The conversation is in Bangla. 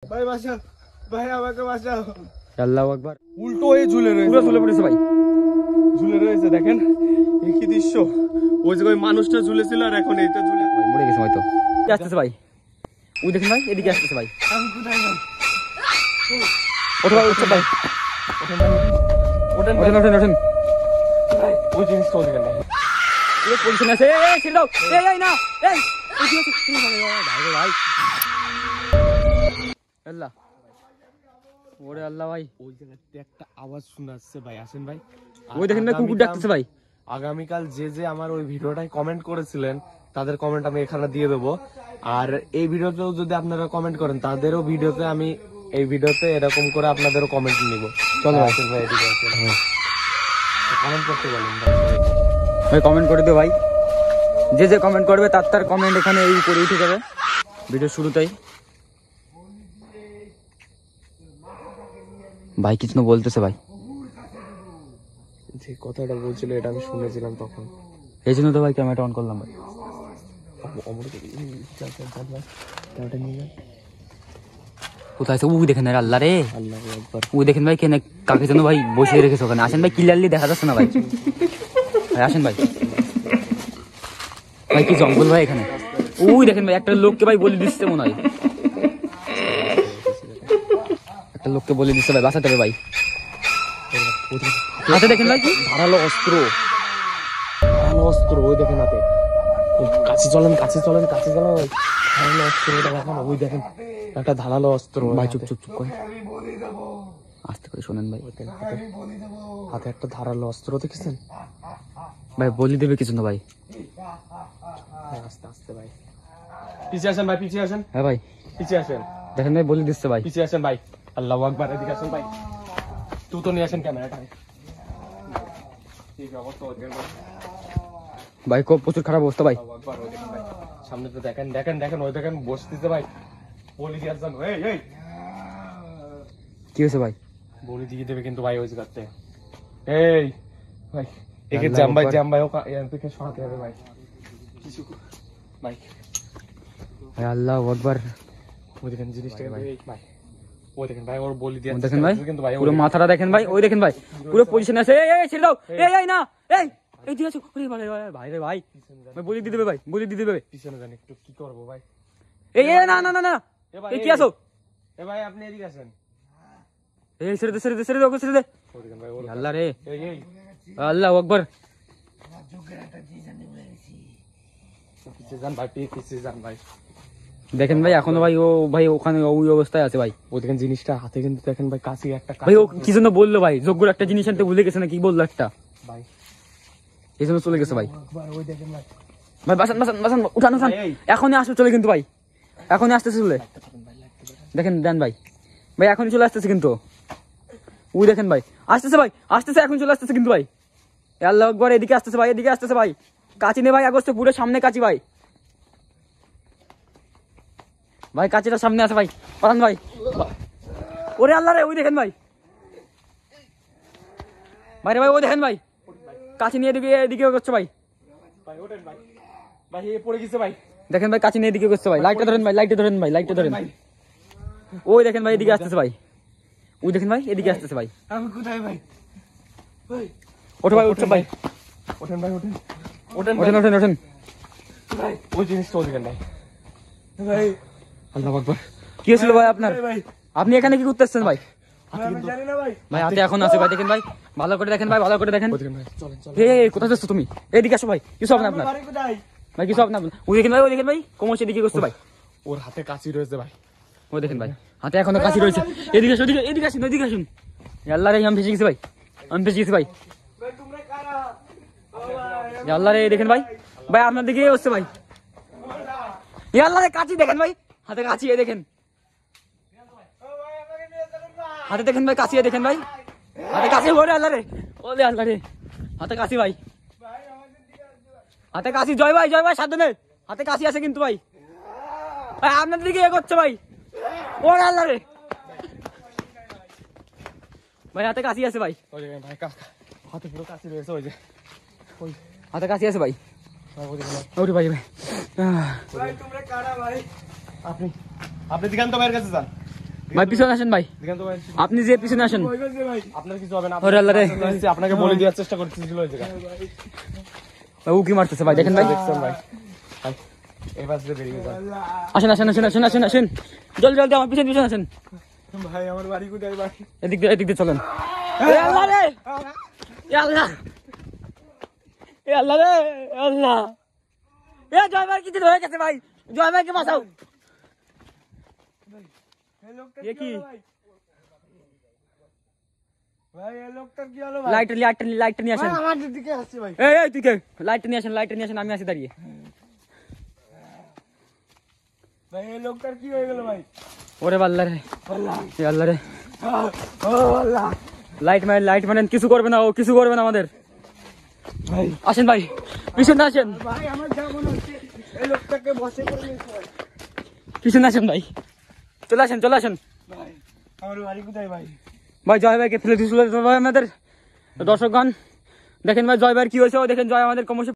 ভাই বাঁচাও, ভাই আমাকে বাঁচাও। আল্লাহু আকবার। উল্টো হয়ে ঝুলে রয়েছে, পুরো ঝুলে পড়েছে ভাই, ঝুলে রয়েছে। দেখেন কি দৃশ্য, ওই যে ওই মানুষটা ঝুলেছিল আর এখন এইটা ঝুলে মরে গেছে হয়তো। আসতেছে ভাই, ওই দেখেন ভাই, এদিকে আসতেছে ভাই। আমি কোথায় গেলাম? ওঠো ভাই, উঠছে ভাই, ওঠেন ভাই, ওঠেন ভাই, ওঠেন ওঠেন ওঠেন। ভাই, ওই জিনিসটা ওদিকে নেই। এই পজিশন আছে, এই ছেড়ে দাও, এই না, এই কি আছে? ভাই রে ভাই, আল্লাহ, ওরে আল্লাহ ভাই। ওই জায়গাতে একটা আওয়াজ শোনা যাচ্ছে ভাই, আসেন ভাই। ওই দেখেন ভাই, কুকুর ডাকতেছে ভাই। আগামীকাল যে আমার ওই ভিডিওটাই কমেন্ট করেছিলেন তাদের কমেন্ট আমি এখানে দিয়ে দেবো। আর এই ভিডিওতেও যদি আপনারা কমেন্ট করেন তাদেরও ভিডিওতে আমি এই ভিডিওতে এরকম করে আপনাদেরও কমেন্ট নিব। চলো আসেন ভাই, এদিকে আসেন, কমেন্ট করতে বলেন ভাই। ভাই কমেন্ট করে দিও ভাই, যে যে কমেন্ট করবে তার কমেন্ট এখানে এই করে উঠে যাবে ভিডিও শুরুতেই। ভাই কিছু না বলতেছে ভাই, যে কথাটা বলছিল এটা আমি শুনেছিলাম তখন, এই জন্য তো ভাই ক্যামেরাটা অন করলাম ভাই। কোথায় আছে? উই দেখেন আল্লাহ রে, আল্লাহু আকবার। উই দেখেন ভাই, কেন কাকে যেন ভাই বসিয়ে রেখেছে ওখানে। আসেন ভাই, ক্লিয়ারলি দেখা যাচ্ছে না ভাই, ভাই আসেন ভাই। ভাই কি জঙ্গল ভাই এখানে। উই দেখেন ভাই, একটা লোককে ভাই বলে দিচ্ছে মনে হয়, একটা লোককে বলে দিচ্ছে ভাই, বাঁচাতে হবে ভাই। হাতে দেখেন ভাই কি ধারালো অস্ত্র, ধারালো অস্ত্র, ওই দেখেন হাতে। কাছে চলেন, কাছে চলেন, কাছে চলেন, ওই ধারালো অস্ত্রটা দেখেন, ওই দেখেন একটা ধারালো অস্ত্র ভাই। চুপ চুপ চুপ করে আস্তে করে শোনেন ভাই। হাতে একটা ধারালো অস্ত্র দেখেছেন ভাই বলি দেবে কিছু না ভাই। আস্তে আস্তে ভাই, পিছিয়ে আসেন ভাই, পিছিয়ে আসেন। হ্যাঁ ভাই পিছিয়ে আসেন, দেখেন ভাই, বলে দিচ্ছে ভাই। পিছিয়ে আসেন ভাই। আল্লাহু আকবার, এদিকে আসেন ভাই। তুই তো নিয়ে আসেন ক্যামেরাটা। ঠিক অবস্থা ওই দেখেন ভাই, ভাই খুব প্রচুর খারাপ অবস্থা ভাই। আল্লাহু আকবার, ওই দেখেন ভাই। সামনে তো দেখেন, দেখেন দেখেন, ওই দেখেন বসতেছে ভাই। বলি দিয়ে আসেন, এই এই কি হয়েছে ভাই? বলি দিয়ে দেবে কিন্তু ভাই ওই জায়গাতে। এই ভাই, একে জ্যাম ভাই, জ্যাম ভাই, ওকে এর থেকে সরাতে হবে ভাই কিছু ভাই। ভাই আল্লাহু আকবার। ওই দেখেন জিনিসটা ভাই, ভাই ওই দেখেন ভাই, ওর বলি দিয়ে দেখেন ভাই, কিন্তু ভাই পুরো মাথাটা দেখেন ভাই, ওই দেখেন ভাই, পুরো পজিশনে আছে। এই এই ছেড়ে দাও, এই না, এই ঠিক আছে। ওরে ভাই ভাই রে ভাই, ভাই বলি দিয়ে দেবে ভাই, বলি দিয়ে দেবে। পিছনে জানি একটু কি করবো ভাই। এই না না না না, এই কি আছো? এ ভাই আপনি এদিকে আসেন। এই ছেড়ে দে, ছেড়ে দে, ছেড়ে দে, ওকে ছেড়ে দে। ওই দেখেন ভাই, ওর আল্লাহ রে, এই এই আল্লাহু আকবার। পিছিয়ে যান ভাই, পিছিয়ে যান ভাই। দেখেন ভাই এখনো ভাই, ও ভাই ওখানে ওই অবস্থায় আছে ভাই। ওই দেখেন জিনিসটা হাতে কিন্তু দেখেন ভাই, কাছে একটা ভাই ও কি জন্য বললো ভাই, যোগ্যর একটা জিনিস আনতে ভুলে গেছে না, কি বললো একটা, ভাই এই জন্য চলে গেছে ভাই। একবার ওই দেখেন ভাই, ভাই বাসান বাসান বাসান, উঠান উঠান, এখনই আসতে চলে কিন্তু ভাই, এখনই আসতেছে চলে। দেখেন দেন ভাই, ভাই এখনই চলে আসতেছে কিন্তু, ওই দেখেন ভাই আসতেছে, ভাই আসতেছে, এখন চলে আসতেছে কিন্তু ভাই। আল্লাহু আকবার, এদিকে আসতেছে ভাই, এদিকে আসতেছে ভাই। কাচি নে ভাই, আগস্টে পুরো সামনে কাচি ভাই, ভাই কাচিটা সামনে আছে ভাই, পাঠান ভাই। ওরে আল্লাহ রে, ওই দেখেন ভাই, ভাই রে ভাই, ওই দেখেন ভাই, কাচি নিয়ে এদিকে এদিকে করছে ভাই। ভাই ওঠেন ভাই, ভাই এ পড়ে গেছে ভাই। দেখেন ভাই কাচি নিয়ে এদিকে করছে ভাই, লাইটটা ধরেন ভাই, লাইটটা ধরেন ভাই, লাইটটা ধরেন। ওই দেখেন ভাই, এদিকে আসতেছে ভাই, ওই দেখেন ভাই, এদিকে আসতেছে ভাই। আমি কোথায় ভাই? ভাই ওঠো ভাই, উঠছে ভাই, ওঠেন ভাই, ওঠেন ওঠেন ওঠেন ওঠেন ওঠেন ভাই, ওই জিনিসটা ওদিকে নাই ভাই। আল্লাহু আকবার। কি হয়েছিল ভাই আপনার? ভাই আপনি এখানে কি করতেছেন ভাই? আমি জানি না ভাই। ভাই হাতে এখন আছে ভাই, দেখেন ভাই, ভালো করে দেখেন ভাই, ভালো করে দেখেন। ওদিকে ভাই, চলেন চলেন। এই কোথায় যাচ্ছ তুমি? এদিকে আসো ভাই, কিছু হবে না আপনার বাড়ি কোথায়? ভাই, কিছু হবে না আপনার। ওই দেখেন ভাই, ওই দেখেন ভাই, কোমর সেদিকে করছে ভাই, ওর হাতে কাঁচি রয়েছে ভাই। ওই দেখেন ভাই, হাতে এখনো কাশি রয়েছে। এদিকে আসুন, এদিকে আসুন, এদিকে আসুন। আল্লাহ রে, আমি ফেসে গেছি ভাই, আমি ফেসে গেছি ভাই। ভাই তোমরা কারা? আল্লাহ রে, দেখেন ভাই, ভাই আপনার দিকে হচ্ছে ভাই। আল্লাহ রে, কাঁচি দেখেন ভাই, হাতে কাঁচি, এই দেখেন, হাতে দেখেন ভাই কাঁচি, দেখেন ভাই, হাতে কাঁচি। ওরে আল্লাহ রে, ওরে আল্লাহ রে, হাতে কাঁচি ভাই, হাতে কাঁচি। জয় ভাই, জয় ভাই, সাবধানে, হাতে কাঁচি আছে কিন্তু ভাই, ভাই আপনার দিকে এগোচ্ছে ভাই। ওরে আল্লাহ রে ভাই, হাতে কাঁচি আছে ভাই, ওই দেখেন ভাই, হাতে পুরো কাঁচি রয়েছে। ওই যে ওই হাতে কাঁচি আছে ভাই। ওদিকে ভাই। ওরে ভাই ভাই, ভাই তোমরা কারা ভাই? আপনি আপনি দিগান্ত ভাইয়ের কাছে যান। ভাই পিছনে আসেন ভাই, দেখেন তো ভাই, আপনি যে পিছনে আসেন। আপনার কিছু হবে না। ওরে আল্লাহ রে। আপনাকে বলে দেওয়ার চেষ্টা করতেছিল ওই জায়গায়। ভাই, উকি মারতেছে ভাই, দেখেন ভাই। দেখছেন ভাই? ভাই, এই পাশ দিয়ে বেরিয়ে যান। আসেন আসেন আসেন আসেন আসেন আসেন, জলদি জলদি আমার পিছনে পিছনে আসেন। ভাই আমার বাড়ি কোথায় ভাই? এদিক দিয়ে চলেন। এ আল্লাহ রে, এ আল্লাহ, এ আল্লাহ রে, এ আল্লাহ। এ জয় ভাই কিছু হয়ে গেছে ভাই, জয় ভাইকে বাঁচাও। এই লোকটা এ কি? হলো ভাই? ভাই এই লোকটার কি হলো ভাই? লাইটটা নিয়ে আসেন। ভাই, আমার দিকে আসছে ভাই। এই তুই কে? লাইটটা নিয়ে আসেন, আমি আছি দাঁড়িয়ে। ভাই এই লোকটার কি হয়ে গেল ভাই? ওরে আল্লাহ রে, এ আল্লাহ রে। ও আল্লাহ। লাইট মানেন, কিছু করবে না ও, কিছু করবে না আমাদের। ভাই আসেন ভাই, পিছনে আসেন, ভাই আমার যা মনে হচ্ছে এই লোকটাকে বসে করে নিয়েছে ভাই। পিছনে আসেন ভাই, চলে আসেন। ভাই আমার বাড়ি কোথায় ভাই? ভাই জয় ভাইকে ফেলে দিয়েছিল ভাই আমাদের দর্শকগণ। দেখেন ভাই জয় ভাইয়ের কি হয়েছে, ও দেখেন জয় আমাদের ক্রমশ